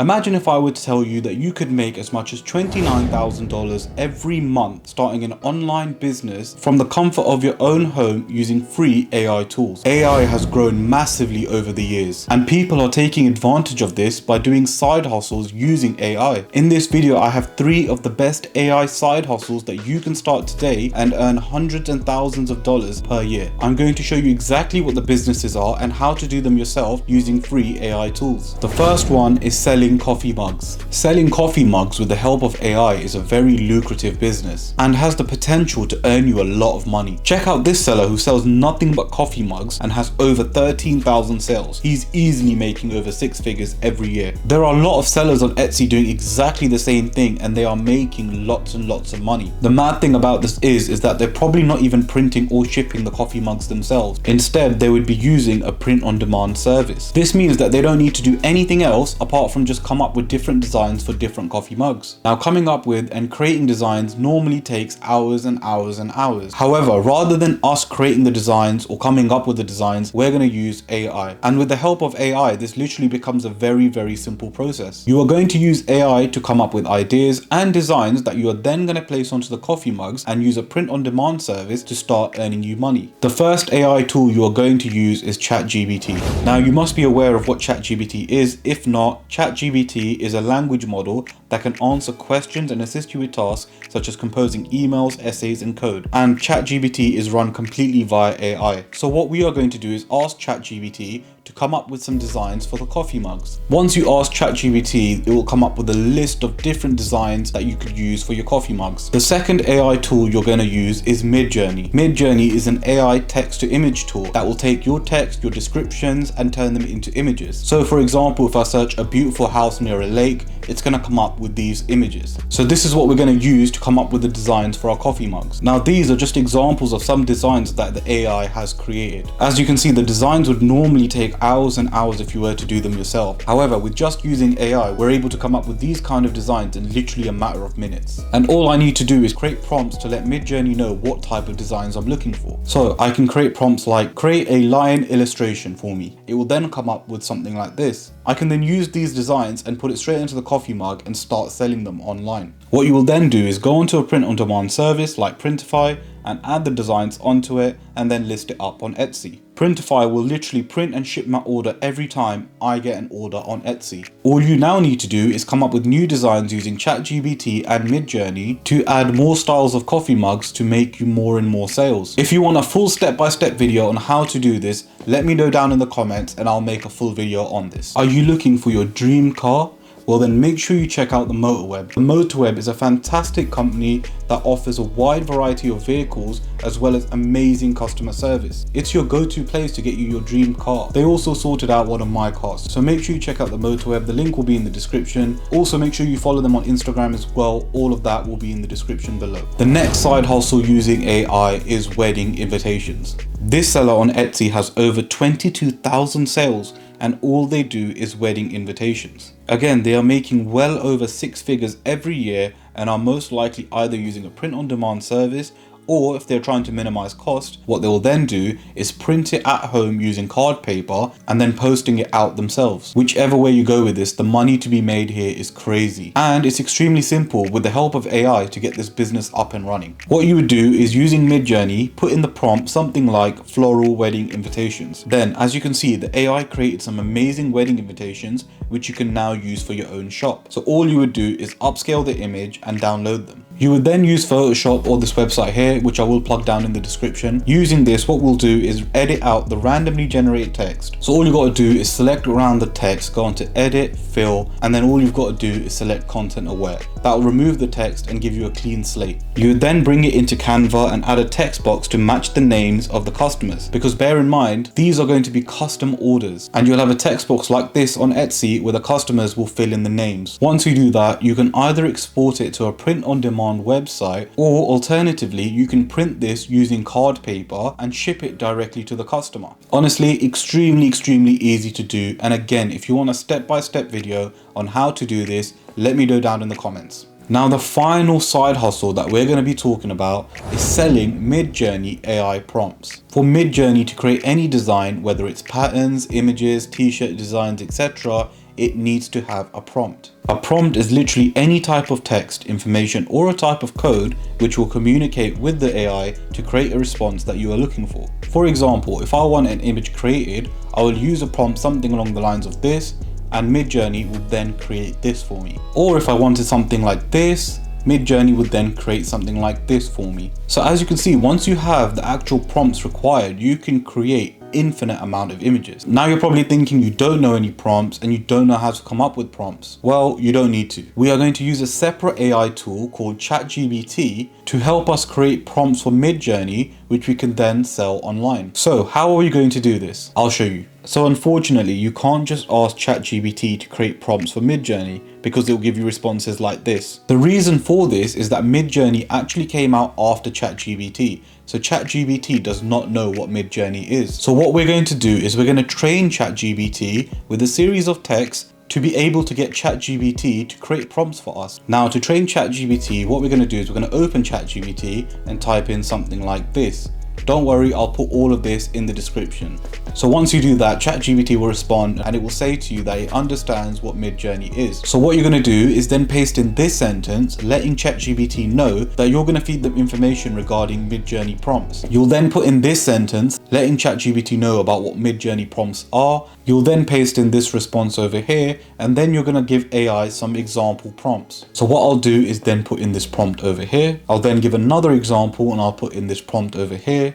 Imagine if I were to tell you that you could make as much as $29,000 every month starting an online business from the comfort of your own home using free AI tools. AI has grown massively over the years, and people are taking advantage of this by doing side hustles using AI. In this video, I have 3 of the best AI side hustles that you can start today and earn hundreds and thousands of dollars per year. I'm going to show you exactly what the businesses are and how to do them yourself using free AI tools. The first one is selling coffee mugs. Selling coffee mugs with the help of AI is a very lucrative business and has the potential to earn you a lot of money. Check out this seller who sells nothing but coffee mugs and has over 13,000 sales. He's easily making over 6 figures every year. There are a lot of sellers on Etsy doing exactly the same thing and they are making lots and lots of money. The mad thing about this is that they're probably not even printing or shipping the coffee mugs themselves. Instead, they would be using a print-on-demand service. This means that they don't need to do anything else apart from just come up with different designs for different coffee mugs. Now, coming up with and creating designs normally takes hours and hours and hours. However, rather than us creating the designs or coming up with the designs, we're going to use AI. And with the help of AI, this literally becomes a very simple process. You are going to use AI to come up with ideas and designs that you are then going to place onto the coffee mugs and use a print-on-demand service to start earning you money. The first AI tool you are going to use is ChatGPT. Now, you must be aware of what ChatGPT is. If not, ChatGPT is a language model that can answer questions and assist you with tasks such as composing emails, essays, and code. And ChatGPT is run completely via AI. So what we are going to do is ask ChatGPT to come up with some designs for the coffee mugs. Once you ask ChatGPT, it will come up with a list of different designs that you could use for your coffee mugs. The second AI tool you're going to use is Midjourney. Midjourney is an AI text-to-image tool that will take your text, your descriptions, and turn them into images. So for example, if I search a beautiful house near a lake, it's going to come up with these images. So this is what we're going to use to come up with the designs for our coffee mugs. Now, these are just examples of some designs that the AI has created. As you can see, the designs would normally take hours and hours if you were to do them yourself. However, with just using AI, we're able to come up with these kind of designs in literally a matter of minutes. And all I need to do is create prompts to let Midjourney know what type of designs I'm looking for. So I can create prompts like, create a lion illustration for me. It will then come up with something like this. I can then use these designs and put it straight into the coffee mug and start selling them online. What you will then do is go onto a print-on-demand service like Printify and add the designs onto it and then list it up on Etsy. Printify will literally print and ship my order every time I get an order on Etsy. All you now need to do is come up with new designs using ChatGPT and Midjourney to add more styles of coffee mugs to make you more and more sales. If you want a full step-by-step video on how to do this, let me know down in the comments and I'll make a full video on this. Are you looking for your dream car? Well, then make sure you check out the MotorWeb. The MotorWeb is a fantastic company that offers a wide variety of vehicles as well as amazing customer service. It's your go-to place to get you your dream car. They also sorted out one of my cars. So make sure you check out the MotorWeb. The link will be in the description. Also make sure you follow them on Instagram as well. All of that will be in the description below. The next side hustle using AI is wedding invitations. This seller on Etsy has over 22,000 sales and all they do is wedding invitations. Again, they are making well over 6 figures every year and are most likely either using a print-on-demand service, or if they're trying to minimize cost, what they will then do is print it at home using card paper and then posting it out themselves. Whichever way you go with this, the money to be made here is crazy. And it's extremely simple with the help of AI to get this business up and running. What you would do is using Midjourney, put in the prompt something like floral wedding invitations. Then, as you can see, the AI created some amazing wedding invitations which you can now use for your own shop. So all you would do is upscale the image and download them. You would then use Photoshop or this website here, which I will plug down in the description. Using this, what we'll do is edit out the randomly generated text. So all you got to do is select around the text, go onto edit, fill, and then all you've got to do is select content aware. That will remove the text and give you a clean slate. You would then bring it into Canva and add a text box to match the names of the customers. Because bear in mind, these are going to be custom orders and you'll have a text box like this on Etsy where the customers will fill in the names. Once you do that, you can either export it to a print-on-demand website, or alternatively you can print this using card paper and ship it directly to the customer. Honestly, extremely easy to do. And again, if you want a step-by-step video on how to do this, let me know down in the comments. Now, the final side hustle that we're going to be talking about is selling Midjourney AI prompts. For Midjourney to create any design, whether it's patterns, images, t-shirt designs, etc., it needs to have a prompt. A prompt is literally any type of text, information, or a type of code which will communicate with the AI to create a response that you are looking for. For example, if I want an image created, I will use a prompt something along the lines of this, and Midjourney will then create this for me. Or if I wanted something like this, Midjourney would then create something like this for me. So as you can see, once you have the actual prompts required, you can create infinite amount of images. Now you're probably thinking you don't know any prompts and you don't know how to come up with prompts. Well, you don't need to. We are going to use a separate AI tool called ChatGPT to help us create prompts for Midjourney, which we can then sell online. So how are we going to do this? I'll show you. So unfortunately, you can't just ask ChatGPT to create prompts for Midjourney because it will give you responses like this. The reason for this is that Midjourney actually came out after ChatGPT. So ChatGPT does not know what Midjourney is. So what we're going to do is we're going to train ChatGPT with a series of texts to be able to get ChatGPT to create prompts for us. Now to train ChatGPT, what we're going to do is we're going to open ChatGPT and type in something like this. Don't worry, I'll put all of this in the description. So once you do that, ChatGPT will respond and it will say to you that it understands what Midjourney is. So what you're going to do is then paste in this sentence, letting ChatGPT know that you're going to feed them information regarding Midjourney prompts. You'll then put in this sentence, letting ChatGPT know about what Midjourney prompts are. You'll then paste in this response over here, and then you're going to give AI some example prompts. So what I'll do is then put in this prompt over here. I'll then give another example and I'll put in this prompt over here.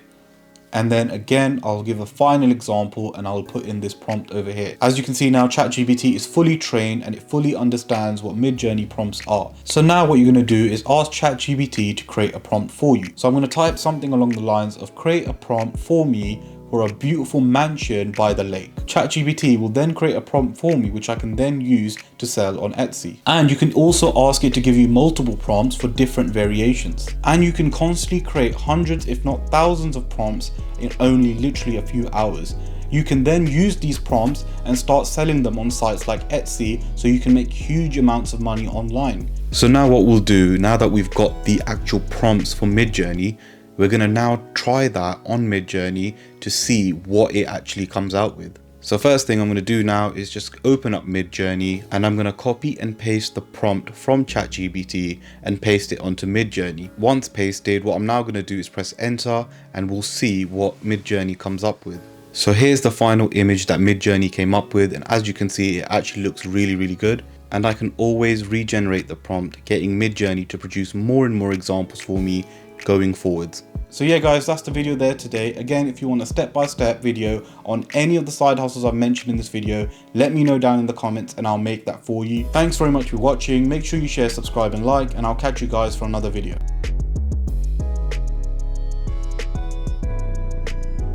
And then again, I'll give a final example and I'll put in this prompt over here. As you can see now, ChatGPT is fully trained and it fully understands what Midjourney prompts are. So now what you're going to do is ask ChatGPT to create a prompt for you. So I'm going to type something along the lines of create a prompt for me for a beautiful mansion by the lake. ChatGPT will then create a prompt for me, which I can then use to sell on Etsy. And you can also ask it to give you multiple prompts for different variations. And you can constantly create hundreds, if not thousands of prompts in only literally a few hours. You can then use these prompts and start selling them on sites like Etsy, so you can make huge amounts of money online. So now what we'll do, now that we've got the actual prompts for Midjourney, we're going to now try that on Midjourney to see what it actually comes out with. So first thing I'm going to do now is just open up Midjourney and I'm going to copy and paste the prompt from ChatGPT and paste it onto Midjourney. Once pasted, what I'm now going to do is press enter and we'll see what Midjourney comes up with. So here's the final image that Midjourney came up with, and as you can see, it actually looks really good. And I can always regenerate the prompt, getting Midjourney to produce more and more examples for me going forwards. So yeah guys, that's the video there today. Again, if you want a step-by-step video on any of the side hustles I've mentioned in this video, let me know down in the comments and I'll make that for you. Thanks very much for watching. Make sure you share, subscribe and like, and I'll catch you guys for another video.